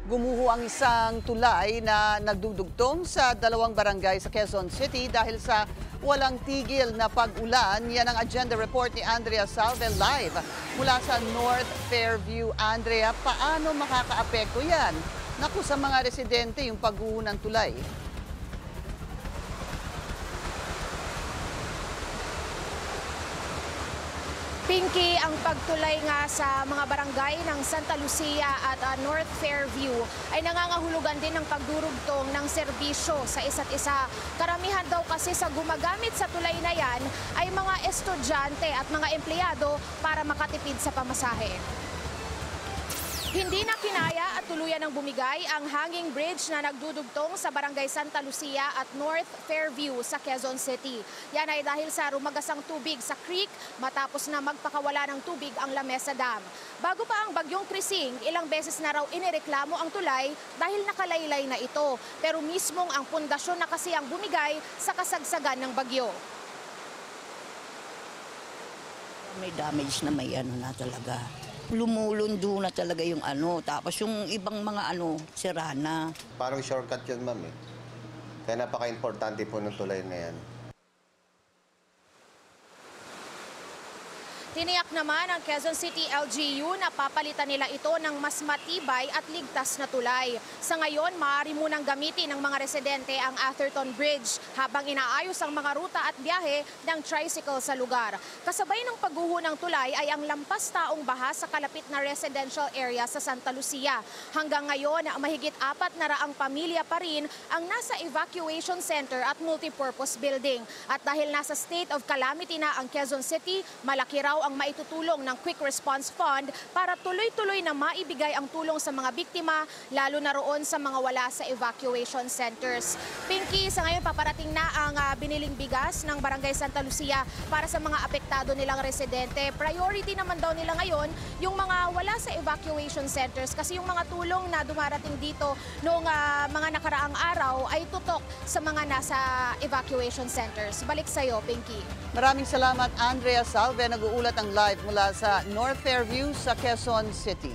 Gumuho ang isang tulay na nagdudugtong sa dalawang barangay sa Quezon City dahil sa walang tigil na pag-ulan. Yan ang agenda report ni Andrea Salve live mula sa North Fairview. Andrea, paano makakaapekto yan? Naku, sa mga residente yung pagguho ng tulay. Pinky, ang pagtulay nga sa mga barangay ng Santa Lucia at North Fairview ay nangangahulugan din ng pagdurugtong ng serbisyo sa isa't isa. Karamihan daw kasi sa gumagamit sa tulay na yan ay mga estudyante at mga empleyado para makatipid sa pamasahe. Hindi na kinaya at tuluyan ng bumigay ang hanging bridge na nagdudugtong sa Barangay Santa Lucia at North Fairview sa Quezon City. Yan ay dahil sa rumagasang tubig sa creek matapos na magpakawala ng tubig ang Lamesa Dam. Bago pa ang bagyong Krising, ilang beses na raw inireklamo ang tulay dahil nakalaylay na ito. Pero mismong ang pundasyon na kasi ang bumigay sa kasagsagan ng bagyo. May damage na may na talaga. Lumulundo na talaga yung tapos yung ibang mga sira na. Parang shortcut yun, ma'am eh. Kaya napaka-importante po ng tulay na yan. Tiniyak naman ng Quezon City LGU na papalitan nila ito ng mas matibay at ligtas na tulay. Sa ngayon, maaari munang gamitin ng mga residente ang Atherton Bridge habang inaayos ang mga ruta at biyahe ng tricycle sa lugar. Kasabay ng pagguho ng tulay ay ang lampas taong baha sa kalapit na residential area sa Santa Lucia. Hanggang ngayon, mahigit 400 pamilya pa rin ang nasa evacuation center at multipurpose building. At dahil nasa state of calamity na ang Quezon City, malaki raw ang maitutulong ng Quick Response Fund para tuloy-tuloy na maibigay ang tulong sa mga biktima, lalo na roon sa mga wala sa evacuation centers. Pinky, sa ngayon paparating na ang biniling bigas ng Barangay Santa Lucia para sa mga apektado nilang residente. Priority naman daw nila ngayon yung mga wala sa evacuation centers kasi yung mga tulong na dumarating dito noong mga nakaraang araw ay tutok sa mga nasa evacuation centers. Balik sa iyo, Pinky. Maraming salamat, Andrea Salve. Nag-uulat ang live mula sa North Fairview sa Quezon City.